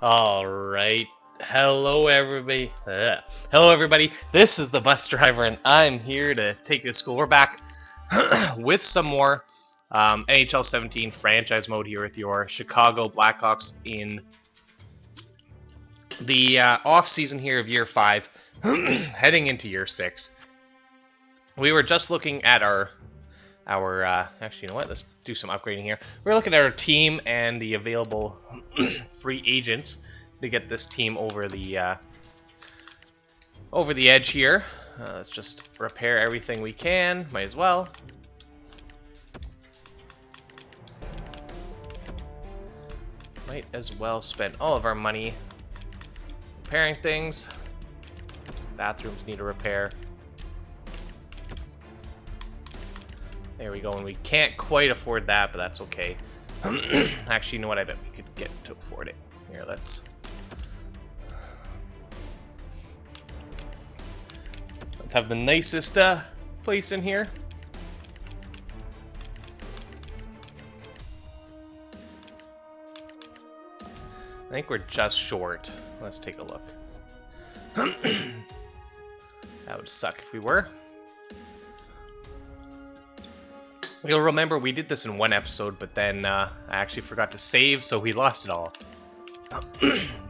All right. Hello, everybody. Hello, everybody. This is the bus driver, and I'm here to take you to school. We're back with some more NHL 17 franchise mode here with your Chicago Blackhawks in the off season here of year 5, heading into year 6. We were just looking at our actually, you know what? Let's do some upgrading here. We're looking at our team and the available free agents to get this team over the edge here. Let's just repair everything we can. Might as well. Might as well spend all of our money repairing things. Bathrooms need a repair. There we go, and we can't quite afford that, but that's okay. Actually, you know what? I bet we could get to afford it. Here, let's have the nicest place in here. I think we're just short. Let's take a look. That would suck if we were. You'll remember we did this in one episode, but then I actually forgot to save, so we lost it all.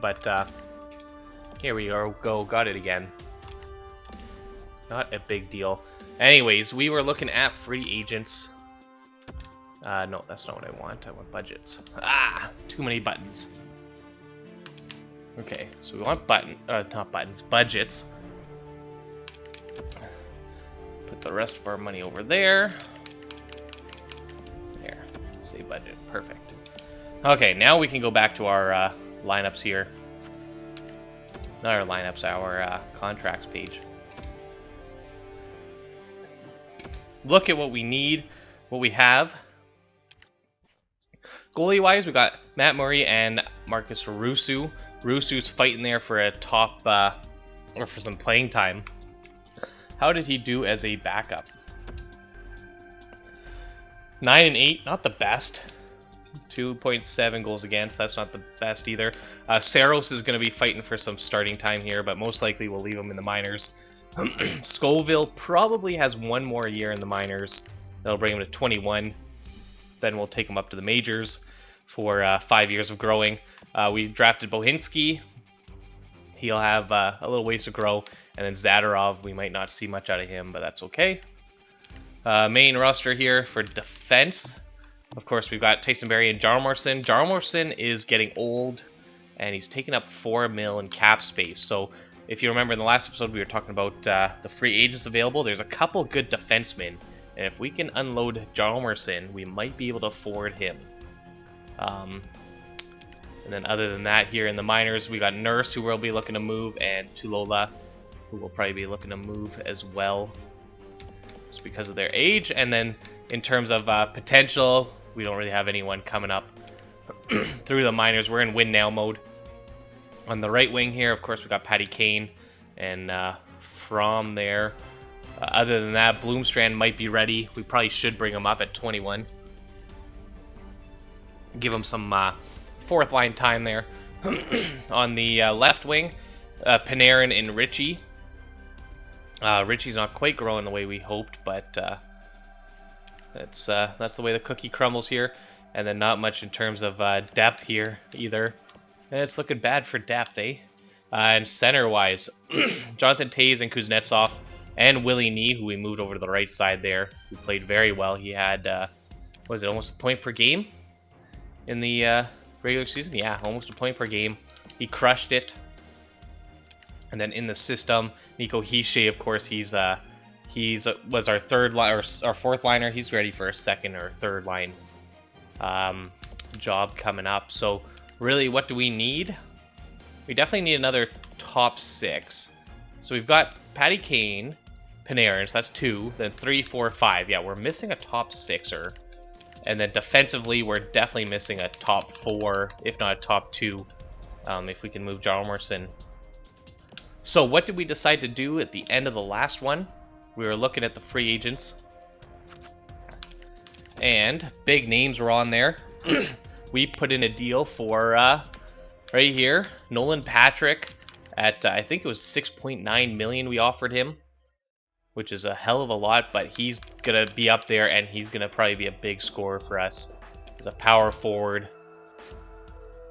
But here we go, got it again. Not a big deal. Anyways, we were looking at free agents. No, that's not what I want. I want budgets. Too many buttons. Okay, so we want budgets. Put the rest of our money over there. Save budget, perfect. Okay, now we can go back to our lineups here. Not our lineups, our contracts page. Look at what we need, what we have. Goalie-wise, we got Matt Murray and Marcus Rusu. Rusu's fighting there for a top, or for some playing time. How did he do as a backup? 9 and 8, not the best. 2.7 goals against, that's not the best either. Saros is going to be fighting for some starting time here, but most likely we'll leave him in the minors. Scoville probably has one more year in the minors. That'll bring him to 21. Then we'll take him up to the majors for 5 years of growing. We drafted Bohinski. He'll have a little ways to grow. And then Zadorov, we might not see much out of him, but that's okay. Main roster here for defense. Of course, we've got Tyson Barrie and Jarl-Morrison. Jarl-Morrison is getting old, and he's taking up $4 million in cap space. So, if you remember in the last episode, we were talking about the free agents available. There's a couple good defensemen, and if we can unload Jarl-Morrison, we might be able to afford him. And then other than that, here in the minors, we got Nurse, who will be looking to move, and Tulola, who will probably be looking to move as well, just because of their age. And then in terms of potential, we don't really have anyone coming up through the minors. We're in win now mode. On the right wing here, of course, we got Patty Kane, and from there, other than that, Bloomstrand might be ready. We probably should bring him up at 21. Give him some fourth line time there. On the left wing, Panarin and Ritchie. Richie's not quite growing the way we hoped, but that's the way the cookie crumbles here. And then not much in terms of depth here either. And it's looking bad for depth, eh? And center-wise, Jonathan Toews and Kuznetsov and Willie Nee, who we moved over to the right side there, who played very well. He had, was it almost a point per game in the regular season? Yeah, almost a point per game. He crushed it. And then in the system, Nico Hischier, of course, was our third line, or our fourth liner. He's ready for a second or third line job coming up. So really, what do we need? We definitely need another top 6. So we've got Patty Kane, Panarin, so that's 2. Then 3, 4, 5. Yeah, we're missing a top 6er. And then defensively, we're definitely missing a top 4, if not a top 2, if we can move Jarl-Morrison. So what did we decide to do at the end of the last one? We were looking at the free agents. And big names were on there. We put in a deal for Right here, Nolan Patrick at I think it was 6.9 million we offered him, which is a hell of a lot, but he's gonna be up there and he's gonna probably be a big scorer for us. He's a power forward.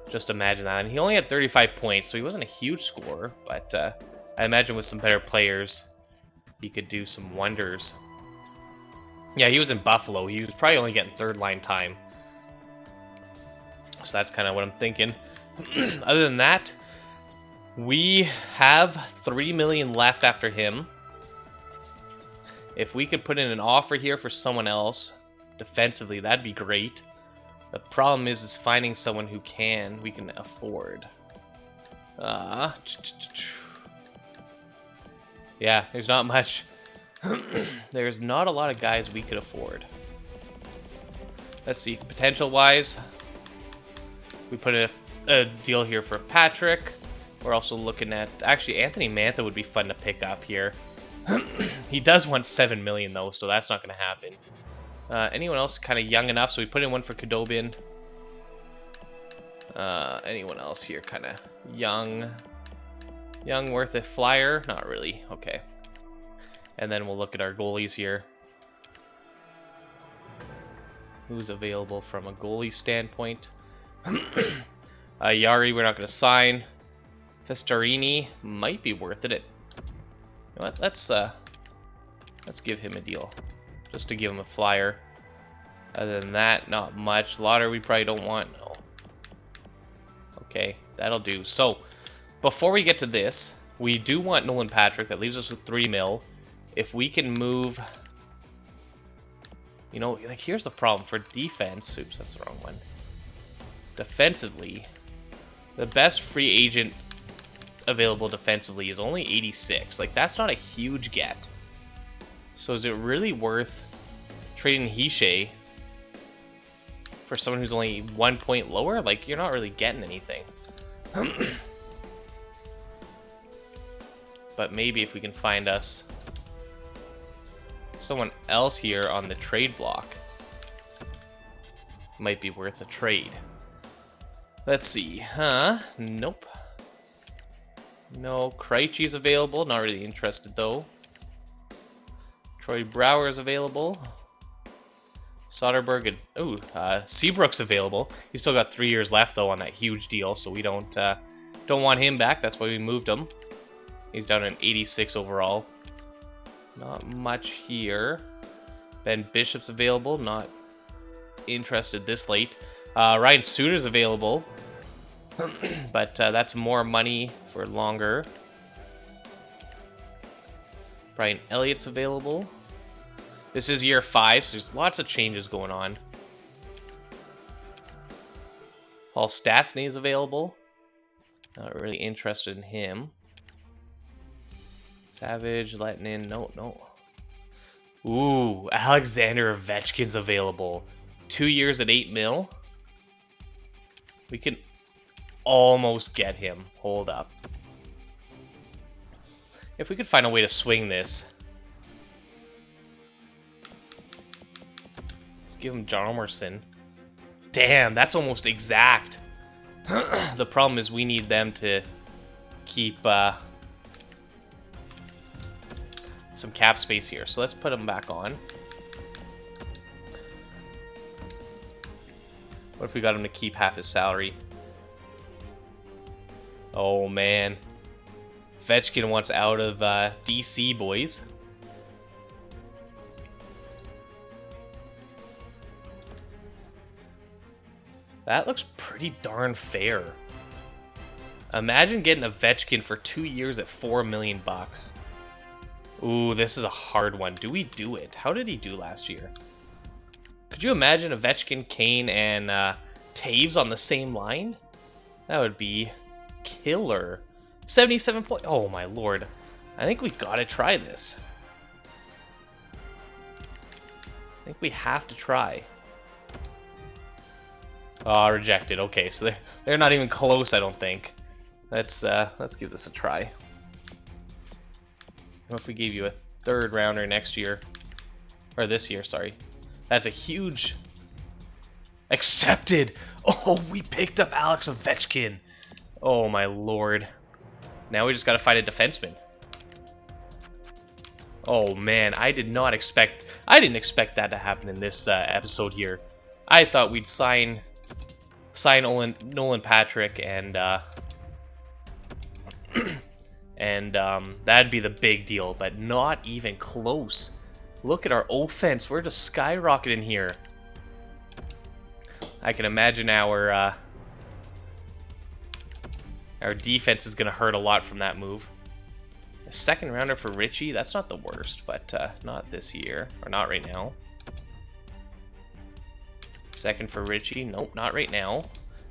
Just imagine that. And he only had 35 points, so he wasn't a huge scorer, but I imagine with some better players, he could do some wonders. Yeah, he was in Buffalo. He was probably only getting third line time. So that's kind of what I'm thinking. Other than that, we have 3 million left after him. If we could put in an offer here for someone else defensively, that'd be great. The problem is finding someone who we can afford. Yeah, there's not much. There's not a lot of guys we could afford. Let's see, potential-wise, we put a deal here for Patrick. We're also looking at, actually, Anthony Mantha would be fun to pick up here. He does want 7 million though, so that's not going to happen. Anyone else kind of young enough? So we put in one for Khudobin. Anyone else here kind of young, worth a flyer? Not really. Okay. And then we'll look at our goalies here. Who's available from a goalie standpoint? Yari, we're not going to sign. Festarini might be worth it. You know what? Let's give him a deal, just to give him a flyer. Other than that, not much. Lauder, we probably don't want. No. Okay, that'll do. So, before we get to this, we do want Nolan Patrick. That leaves us with 3 mil. If we can move, you know, like here's the problem for defense. Oops, that's the wrong one. Defensively, the best free agent available defensively is only 86. Like, that's not a huge get. So is it really worth trading Hishe for someone who's only 1 point lower? Like, you're not really getting anything. But maybe if we can find us someone else here on the trade block, might be worth a trade. Let's see. Nope. No, Krejci's available. Not really interested though. Troy Brouwer is available. Soderberg is. Ooh, Seabrook's available. He's still got 3 years left though on that huge deal, so we don't want him back. That's why we moved him. He's down in 86 overall. Not much here. Ben Bishop's available. Not interested this late. Ryan Suter's available. But that's more money for longer. Brian Elliott's available. This is year 5, so there's lots of changes going on. Paul Stastny is available. Not really interested in him. Savage, letting in. No. Ooh, Alexander Ovechkin's available. 2 years at 8 mil. We can almost get him. Hold up. If we could find a way to swing this. Let's give him Jarmerson. Damn, that's almost exact. The problem is we need them to keep some cap space here. So let's put him back on. What if we got him to keep half his salary? Oh man. Ovechkin wants out of DC, boys. That looks pretty darn fair. Imagine getting Ovechkin for 2 years at $4 million bucks. Ooh, this is a hard one. Do we do it? How did he do last year? Could you imagine Ovechkin, Kane, and Taves on the same line? That would be killer. 77 points. Oh my lord. I think we gotta try this. I think we have to try. Oh, rejected. Okay, so they're not even close, I don't think. Let's give this a try. What if we gave you a 3rd rounder next year? Or this year, sorry. That's a huge... Accepted! Oh, we picked up Alex Ovechkin! Oh my lord. Now we just gotta find a defenseman. Oh man, I didn't expect that to happen in this episode here. I thought we'd sign Nolan Patrick and that'd be the big deal, but not even close. Look at our offense. We're just skyrocketing here. I can imagine our defense is going to hurt a lot from that move. A second rounder for Richie, that's not the worst, but not this year, or not right now. Second for Richie, nope, not right now.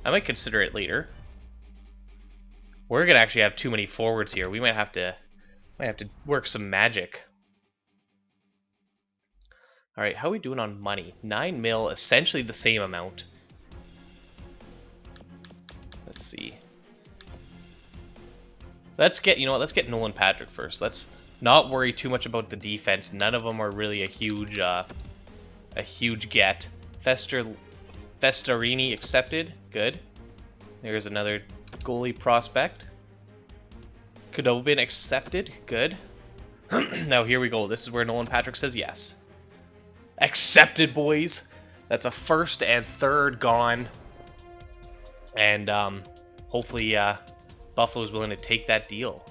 I might consider it later. We're going to actually have too many forwards here. We might have to work some magic. All right, how are we doing on money? 9 mil, essentially the same amount. Let's see. Let's get Nolan Patrick first. Let's not worry too much about the defense. None of them are really a huge get. Festarini accepted. Good. There's another goalie prospect. Kudobin accepted. Good. Now here we go. This is where Nolan Patrick says yes. Accepted, boys. That's a first and third gone. And hopefully Buffalo's willing to take that deal.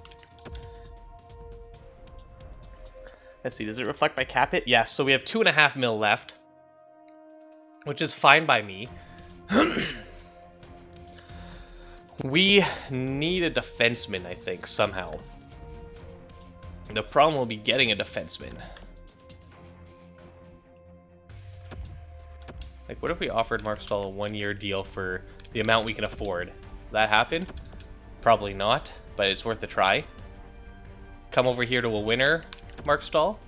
Let's see, does it reflect my cap hit? Yes, so we have 2.5 mil left, which is fine by me. We need a defenseman, I think, somehow. The problem will be getting a defenseman. Like, what if we offered Mark Stahl a 1-year deal for the amount we can afford? Will that happen? Probably not, but it's worth a try. Come over here to a winner, Mark Stahl.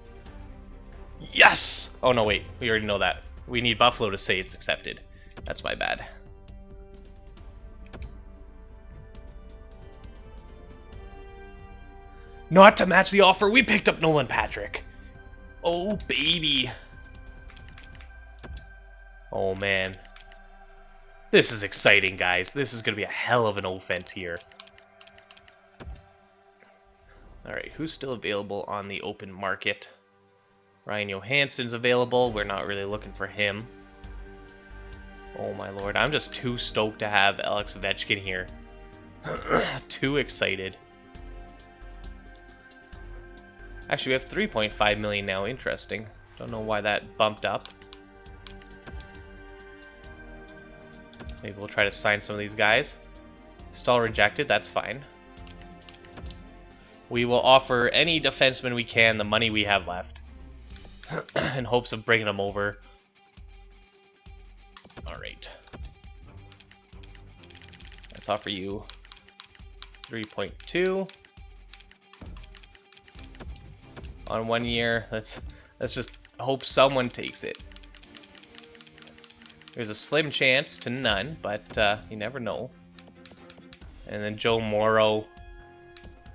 Yes! Oh no, wait, we already know that. We need Buffalo to say it's accepted. That's my bad. Not to match the offer, we picked up Nolan Patrick. Oh, baby. Oh, man. This is exciting, guys. This is going to be a hell of an offense here. Alright, who's still available on the open market? Ryan Johansson's available. We're not really looking for him. Oh, my lord. I'm just too stoked to have Alex Ovechkin here. Too excited. Actually, we have 3.5 million now. Interesting. Don't know why that bumped up. Maybe we'll try to sign some of these guys. Stahl rejected. That's fine. We will offer any defenseman we can the money we have left in hopes of bringing them over. All right. Let's offer you 3.2 on 1 year. Let's just hope someone takes it. There's a slim chance to none, but you never know. And then Joe Morrow,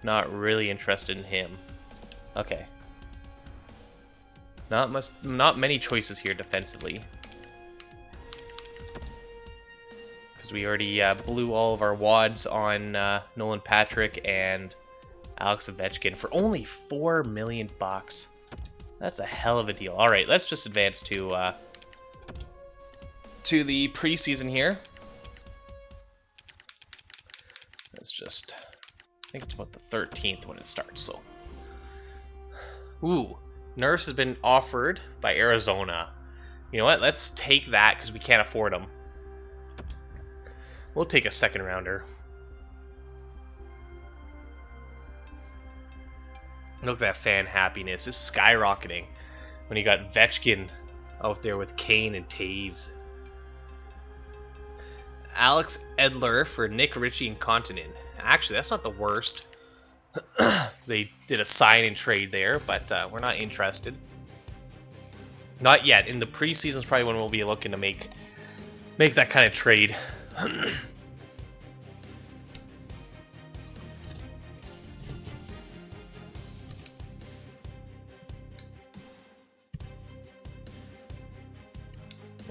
not really interested in him. Okay. Not many choices here defensively. Because we already blew all of our wads on Nolan Patrick and Alex Ovechkin for only $4 million bucks. That's a hell of a deal. All right, let's just advance to the preseason here. Let's just, I think it's about the 13th when it starts. So, ooh, Nurse has been offered by Arizona. You know what? Let's take that because we can't afford him. We'll take a second rounder. Look at that fan happiness. It's skyrocketing when you got Ovechkin out there with Kane and Taves. Alex Edler for Nick Ritchie and Continent. Actually, that's not the worst. They did a sign and trade there, but we're not interested. Not yet. In the preseason is probably when we'll be looking to make that kind of trade. Oh,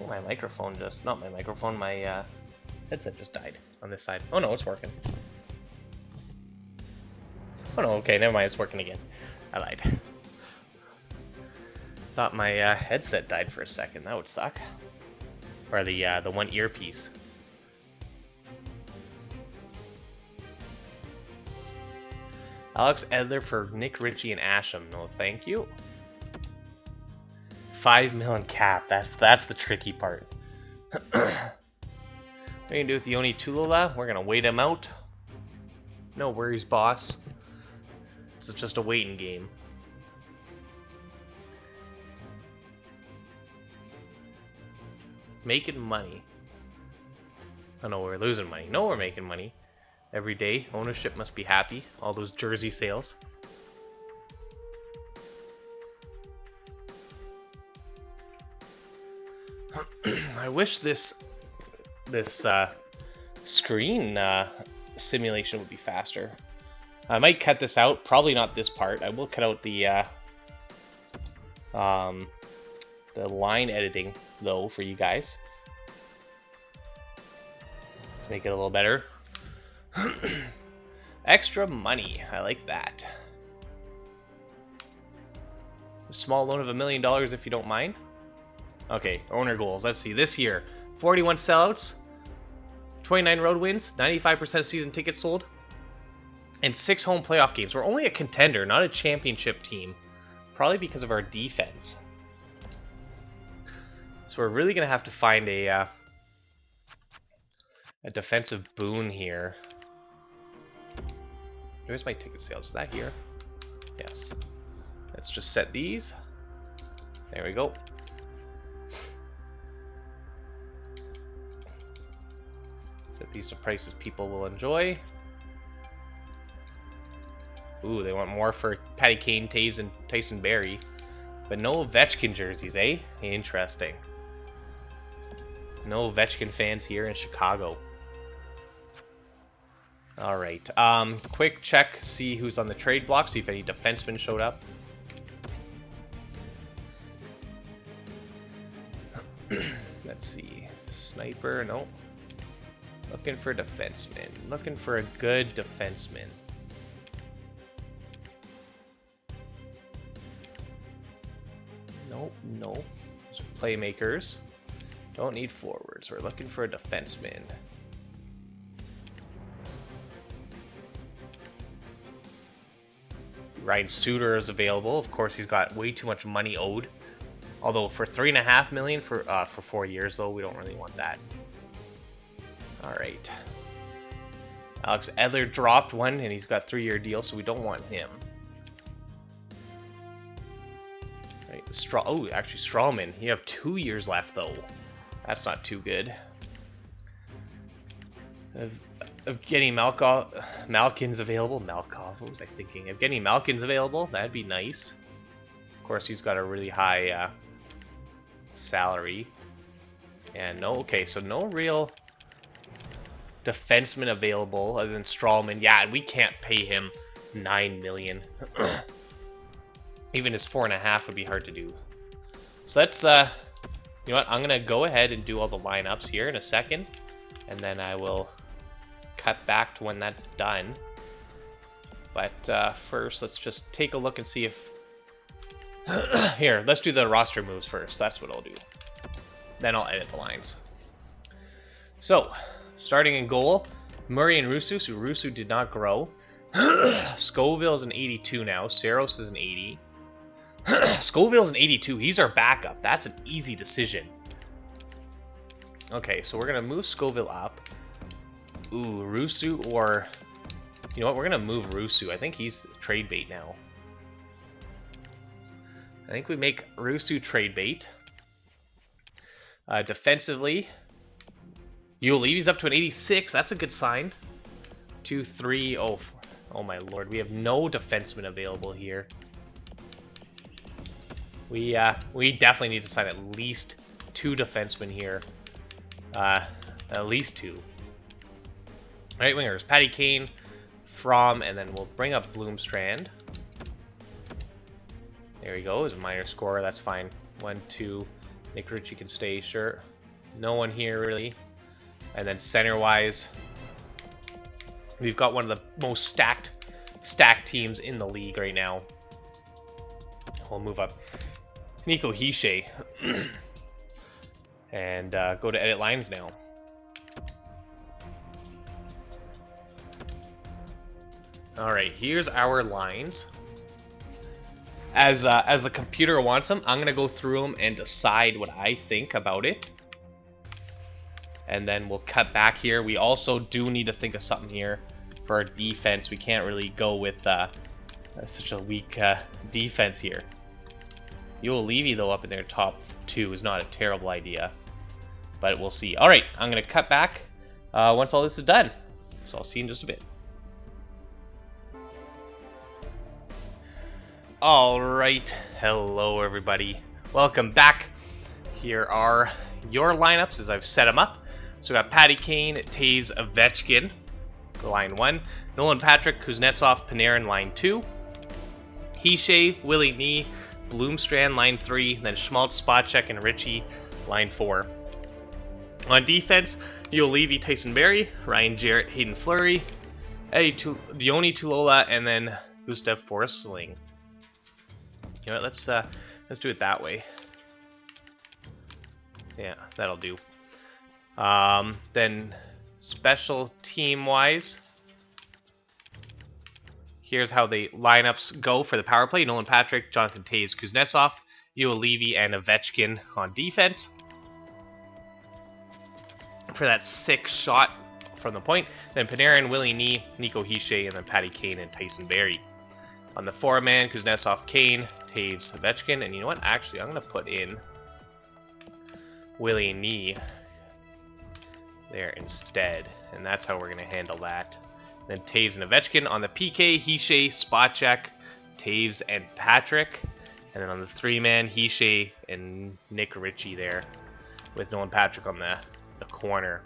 my microphone just, not my microphone, my headset just died on this side. Oh no, it's working. Oh no, okay, never mind, it's working again. I lied. Thought my headset died for a second. That would suck. Or the one earpiece. Alex Edler for Nick Ritchie and Asham. No, thank you. 5 million cap. That's the tricky part. What are you gonna do with Yoni Tulula? We're gonna wait him out. No worries, boss. This is just a waiting game. Making money. Oh no, we're losing money. No, we're making money. Every day, ownership must be happy. All those jersey sales. I wish this screen simulation would be faster. I might cut this out. Probably not this part. I will cut out the line editing though for you guys to make it a little better. Extra money. I like that. A small loan of $1 million if you don't mind. Okay, owner goals. Let's see. This year, 41 sellouts, 29 road wins, 95% of season tickets sold, and 6 home playoff games. We're only a contender, not a championship team. Probably because of our defense. So we're really going to have to find a defensive boon here. Where's my ticket sales? Is that here? Yes. Let's just set these. There we go. Set these to prices people will enjoy. Ooh, they want more for Patty Kane, Taves, and Tyson Berry. But no Ovechkin jerseys, eh? Interesting. No Ovechkin fans here in Chicago. Alright, quick check, see who's on the trade block, see if any defensemen showed up. Let's see. Sniper, no. Looking for defenseman. Looking for a good defenseman. Nope, no. Playmakers. Don't need forwards. We're looking for a defenseman. Ryan Suter is available. Of course, he's got way too much money owed. Although for $3.5 million for 4 years, though, we don't really want that. All right. Alex Edler dropped one, and he's got a 3-year deal, so we don't want him. Right. Oh, actually, Strawman. You have 2 years left, though. That's not too good. Of getting Malkin's available. Malkov, what was I thinking? Of getting Malkin's available, that'd be nice. Of course, he's got a really high salary. And no, okay, so no real defenseman available other than Strawman. Yeah, we can't pay him $9 million. Even his 4.5 would be hard to do. So let's, you know what? I'm gonna go ahead and do all the lineups here in a second, and then I will cut back to when that's done. But first, let's just take a look and see if... Here, let's do the roster moves first. That's what I'll do. Then I'll edit the lines. So, starting in goal, Murray and Rusu. So Rusu did not grow. Scoville's an 82 now. Saros is an 80. Scoville's an 82. He's our backup. That's an easy decision. Okay, so we're going to move Scoville up. Ooh, Rusu or... You know what? We're going to move Rusu. I think he's trade bait now. I think we make Rusu trade bait. Defensively, Uleevy's up to an 86. That's a good sign. 2, 3, oh, 4. Oh my lord. We have no defensemen available here. We definitely need to sign at least 2 defensemen here. At least 2. Right wingers, Patty Kane, Fromm, and then we'll bring up Bloomstrand. There we go, is a minor scorer, that's fine. 1, 2, Nick Ritchie can stay, sure. No one here, really. And then center-wise, we've got one of the most stacked stacked teams in the league right now. We'll move up Nico Hischier and go to edit lines now. All right, here's our lines. As the computer wants them, I'm gonna go through them and decide what I think about it, and then we'll cut back here. We also do need to think of something here for our defense. We can't really go with such a weak defense here. Yoel Levy, though, up in their top 2 is not a terrible idea, but we'll see. All right, I'm gonna cut back once all this is done, so I'll see you in just a bit. All right, hello everybody, welcome back. Here are your lineups as I've set them up. So we got Patty Kane, Taves, Ovechkin, line 1. Nolan Patrick, Kuznetsov, Panarin, line 2. Hischier, Willie Nee, Bloomstrand, line 3. Then Schmaltz, Spacek, and Ritchie, line 4. On defense, Yoel Levy, Tyson Barrie, Ryan Jarrett, Hayden Fleury, Dioni Tulola, and then Gustav Forsling. You know what, let's do it that way. Yeah, that'll do. Then special team wise, here's how the lineups go for the power play. Nolan Patrick, Jonathan Toews, Kuznetsov, Yoel Levy, and Ovechkin on defense. For that 6 shot from the point, then Panarin, Willie Nee, Nico Hischier, and then Patty Kane and Tyson Barrie. On the 4-man, Kuznetsov, Kane, Taves, Ovechkin, and you know what? Actually, I'm going to put in Willie Nee there instead, and that's how we're going to handle that. Then Taves and Ovechkin. On the PK, Hischier, Spacek, Taves, and Patrick. And then on the 3-man, Hischier and Nick Ritchie there, with Nolan Patrick on the corner.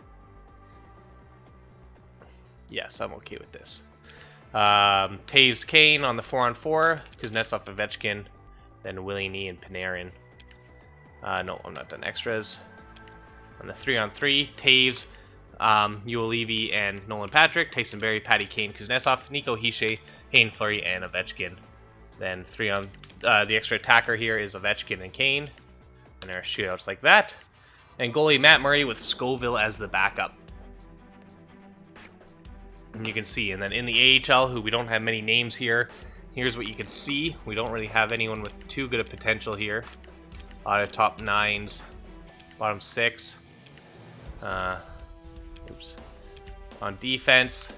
Yes, I'm okay with this. Taves, Kane on the 4-on-4, Kuznetsov, Ovechkin, then Willie Nee and Panarin. No, I'm not done extras. On the 3-on-3, Taves, Yoel Levy, and Nolan Patrick, Tyson Barrie, Patty Kane, Kuznetsov, Nico Hischier, Hayden Fleury, and Ovechkin. Then the extra attacker here is Ovechkin and Kane, and there are shootouts like that. And goalie Matt Murray with Scoville as the backup. And you can see, and then in the AHL, who we don't have many names here, here's what you can see. We don't really have anyone with too good a potential here. A lot of top 9s, bottom 6. Oops. On defense,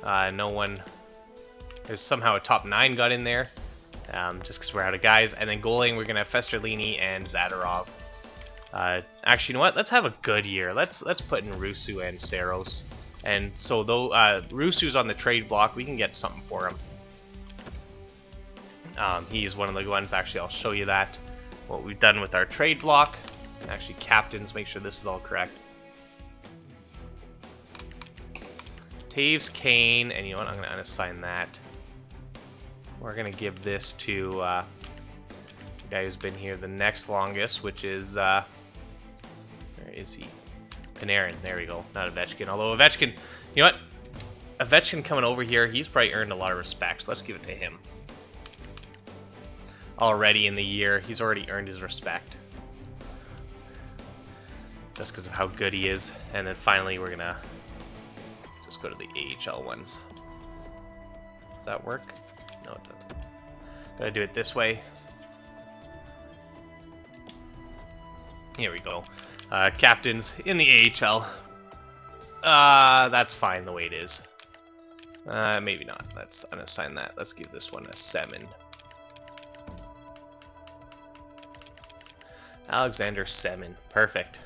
no one. There's somehow a top 9 got in there, just because we're out of guys. And then goaling, we're gonna have Festerlini and Zadorov. Actually, you know what? Let's have a good year. Let's put in Rusu and Saros. And so though Rusu's on the trade block, we can get something for him. He's one of the ones. Actually, I'll show you that. What we've done with our trade block. Actually, captains. Make sure this is all correct. Taves, Kane, and you know what? I'm going to unassign that. We're going to give this to the guy who's been here the next longest, which is where is he? Panarin. There we go. Not Ovechkin. Although Ovechkin, you know what? Ovechkin coming over here, he's probably earned a lot of respect. So let's give it to him. Already in the year, he's already earned his respect. Just because of how good he is. And then finally, we're going to just go to the AHL ones. Does that work? No, it doesn't. Gotta do it this way. Here we go. Captains in the AHL. That's fine the way it is. Maybe not. Let's unassign that. Let's give this one a 7. Alexander Semin. Perfect.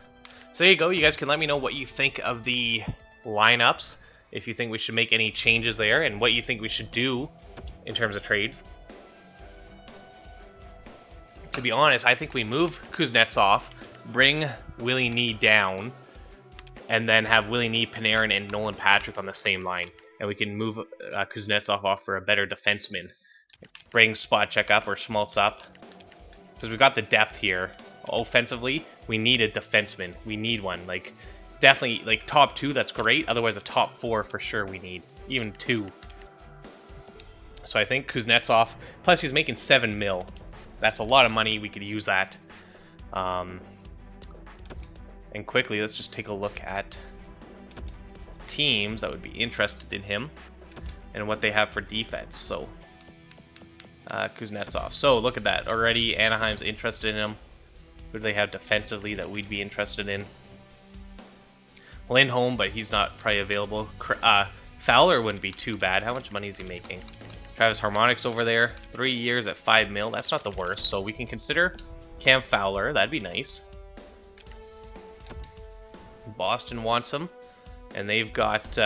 So there you go. You guys can let me know what you think of the lineups. If you think we should make any changes there, and what you think we should do in terms of trades. To be honest, I think we move Kuznetsov, bring Willie Nee down, and then have Willie Nee, Panarin, and Nolan Patrick on the same line. And we can move Kuznetsov off for a better defenseman. Bring Spacek up or Schmaltz up. Because we've got the depth here. Offensively, we need a defenseman. We need one. Like, definitely, like, top 2, that's great. Otherwise, a top 4 for sure we need. Even 2. So I think Kuznetsov, plus he's making 7 mil. That's a lot of money. We could use that. And quickly, let's just take a look at teams that would be interested in him and what they have for defense. So Kuznetsov. So look at that. Already Anaheim's interested in him. Who do they have defensively that we'd be interested in? Lindholm, but he's not probably available. Fowler wouldn't be too bad. How much money is he making? Travis Harmonic's over there. 3 years at 5 mil. That's not the worst. So we can consider Cam Fowler. That'd be nice. Boston wants him. And they've got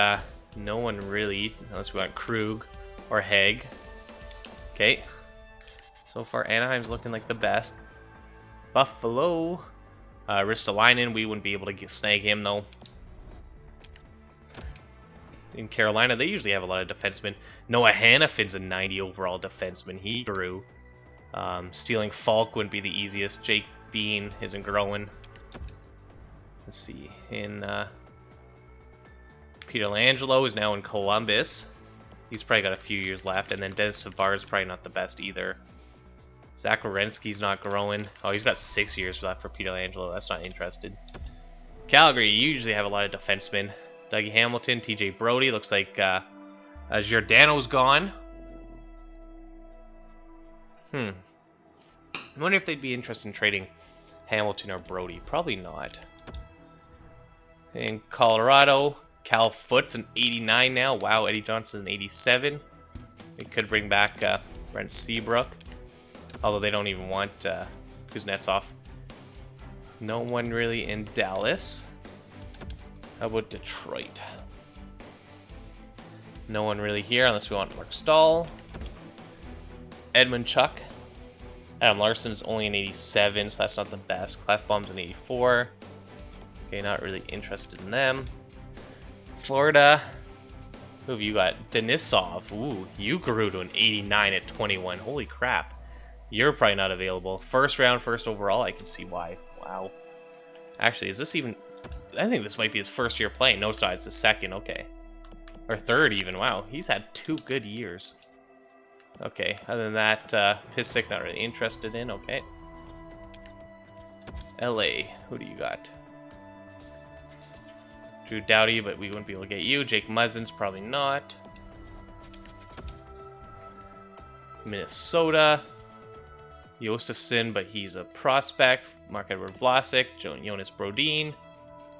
no one really, unless we want Krug or Haig. Okay. So far, Anaheim's looking like the best. Buffalo. Ristolainen, we wouldn't be able to snag him, though. In Carolina, they usually have a lot of defensemen. Noah Hannafin's a 90 overall defenseman. He grew. Stealing Falk wouldn't be the easiest. Jake Bean isn't growing. Let's see. Peter Langelo is now in Columbus. He's probably got a few years left. And then Dennis Savard is probably not the best either. Zach Werenski's not growing. Oh, he's got 6 years left for Peter Langelo. That's not interested. Calgary, you usually have a lot of defensemen. Dougie Hamilton, TJ Brody. Looks like Giordano's gone. I wonder if they'd be interested in trading Hamilton or Brody. Probably not. In Colorado, Cal Foot's an 89 now. Wow, Eddie Johnson's an 87. They could bring back Brent Seabrook. Although they don't even want Kuznetsov. No one really in Dallas. How about Detroit? No one really here unless we want Mark Stahl. Edmund Chuck. Adam Larson's only an 87, so that's not the best. Clefbaum's an 84. Okay, not really interested in them. Florida. Who have you got? Denisov. Ooh, you grew to an 89 at 21. Holy crap. You're probably not available. First round, first overall. I can see why. Wow. Actually, is this even... I think this might be his first year playing. No, it's not. It's his second. Okay. Or third even. Wow. He's had 2 good years. Okay. Other than that, Pissick not really interested in. Okay. LA. Who do you got? Drew Doughty, but we wouldn't be able to get you. Jake Muzzin's probably not. Minnesota. Josefson, but he's a prospect. Mark-Edward Vlasic. Jonas Brodin.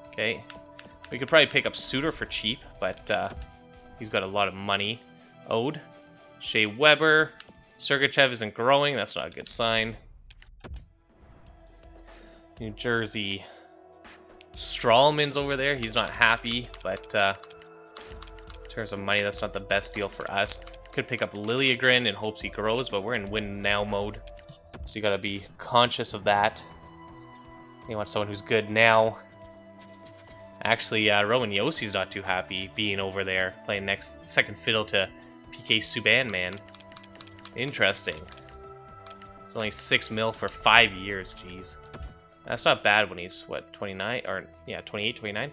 Okay. We could probably pick up Suter for cheap, but he's got a lot of money owed. Shea Weber. Sergachev isn't growing. That's not a good sign. New Jersey. Strawman's over there. He's not happy, but in terms of money, that's not the best deal for us. Could pick up Liljegren in hopes he grows, but we're in win now mode. So you gotta be conscious of that. You want someone who's good now. Actually, Roman Yossi's not too happy being over there, playing second fiddle to PK Subban, man. Interesting. It's only 6 mil for 5 years, jeez. That's not bad when he's, what, 29? Or, yeah, 28, 29.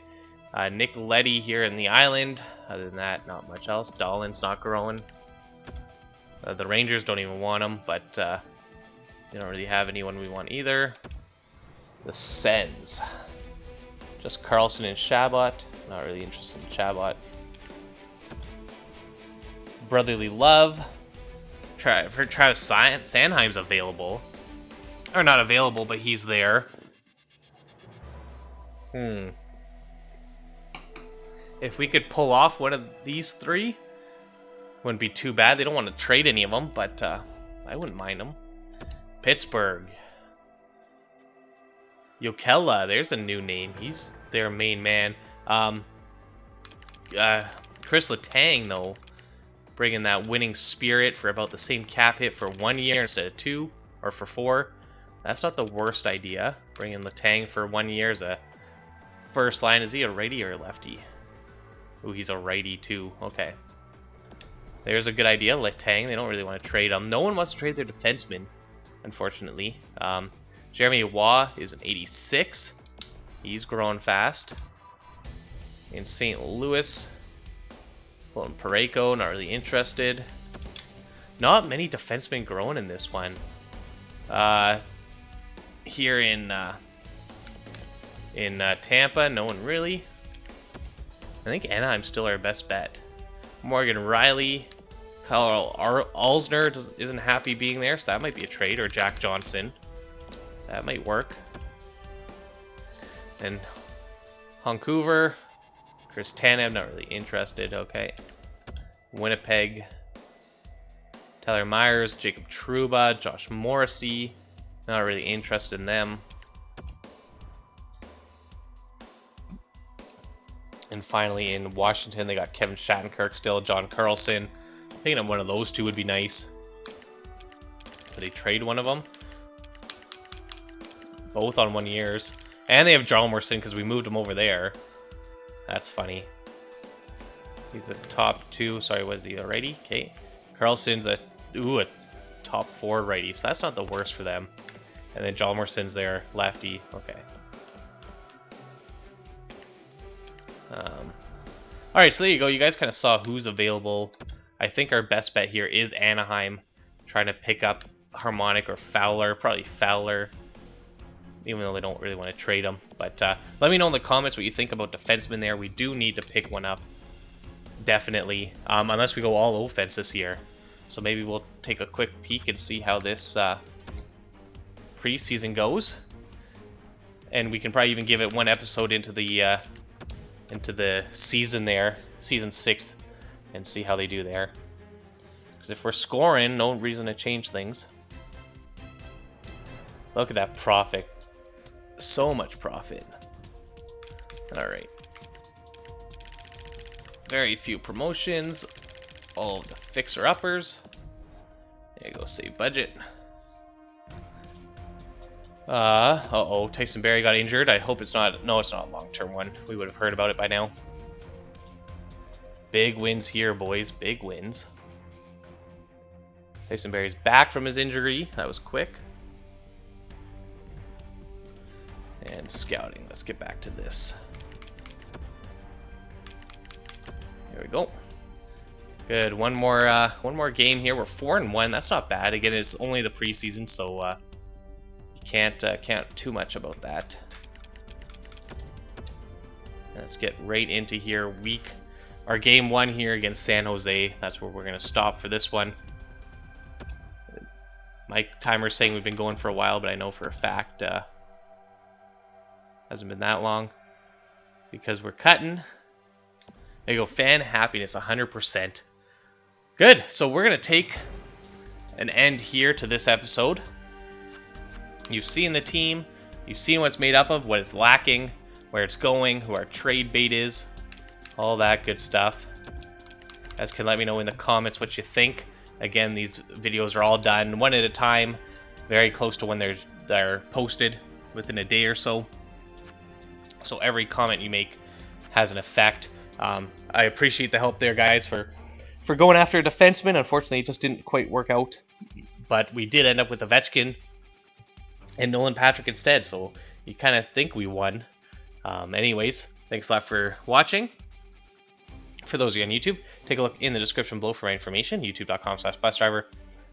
Nick Leddy here in the island. Other than that, not much else. Dahlin's not growing. The Rangers don't even want him, but they don't really have anyone we want either. The Sens. Just Carlson and Chabot. Not really interested in Chabot. Brotherly Love. Travis Sanheim's available. Or not available, but he's there. If we could pull off one of these 3, wouldn't be too bad. They don't want to trade any of them, but I wouldn't mind them. Pittsburgh. Jokela, there's a new name. He's their main man. Chris Letang, though, bringing that winning spirit for about the same cap hit for 1 year instead of 2, or for 4. That's not the worst idea. Bringing Letang for 1 year as a first line. Is he a righty or a lefty? Ooh, he's a righty too. Okay. There's a good idea. Letang, they don't really want to trade him. No one wants to trade their defenseman, unfortunately. Jeremy Waugh is an 86. He's growing fast. In St. Louis, Colton Parayko, not really interested. Not many defensemen growing in this one. Here in Tampa, no one really. I think Anaheim's still our best bet. Morgan Riley, Kyle Alsner isn't happy being there, so that might be a trade, or Jack Johnson. That might work. And Vancouver, Chris Tanev, not really interested. Okay. Winnipeg, Tyler Myers, Jacob Trouba, Josh Morrissey, not really interested in them. And finally in Washington, they got Kevin Shattenkirk still, John Carlson. Picking up one of those two would be nice. Would they trade one of them? Both on 1 years. And they have Hjalmarsson because we moved him over there. That's funny. He's a top 2. Sorry, was he a righty? Okay. Carlson's a top 4 righty, so that's not the worst for them. And then Hjalmarsson's their lefty. Okay. Alright, so there you go. You guys kind of saw who's available. I think our best bet here is Anaheim. Trying to pick up Harmonic or Fowler. Probably Fowler. Even though they don't really want to trade him. But let me know in the comments what you think about defensemen there. We do need to pick one up. Definitely. Unless we go all offense this year. So maybe we'll take a quick peek and see how this preseason goes. And we can probably even give it one episode into the season there, season 6, and see how they do there. Because if we're scoring, no reason to change things. Look at that profit. So much profit. Alright. Very few promotions. All of the fixer-uppers. There you go, save budget. Uh-oh, Tyson Barrie got injured. I hope it's not... No, it's not a long-term one. We would have heard about it by now. Big wins here, boys. Big wins. Tyson Barrie's back from his injury. That was quick. And scouting. Let's get back to this. There we go. Good. One more game here. We're 4-1. That's not bad. Again, it's only the preseason, so you can't count too much about that. Let's get right into here. Our game 1 here against San Jose. That's where we're gonna stop for this one. My timer's saying we've been going for a while, but I know for a fact hasn't been that long because we're cutting. There you go. Fan happiness 100%. Good. So we're gonna take an end here to this episode. You've seen the team. You've seen what it's made up of, what it's lacking, where it's going, who our trade bait is, all that good stuff. You guys can let me know in the comments what you think. Again, these videos are all done one at a time, very close to when they're posted, within a day or so. So every comment you make has an effect. I appreciate the help there, guys, for going after a defenseman. Unfortunately, it just didn't quite work out. But we did end up with Ovechkin and Nolan Patrick instead, so you kind of think we won. Anyways, thanks a lot for watching. For those of you on YouTube, take a look in the description below for my information. YouTube.com/busdriver,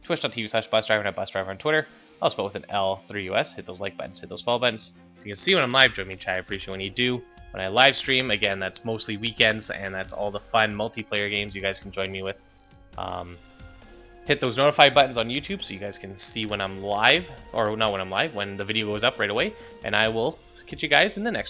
Twitch.tv/busdriver, and @busdriver on Twitter. I'll spell with an L3US. Hit those like buttons, hit those follow buttons. So you can see when I'm live, join me in chat. I appreciate when you do. When I live stream, again, that's mostly weekends, and that's all the fun multiplayer games you guys can join me with. Hit those notify buttons on YouTube so you guys can see when I'm live, or not when I'm live, when the video goes up right away. And I will catch you guys in the next one.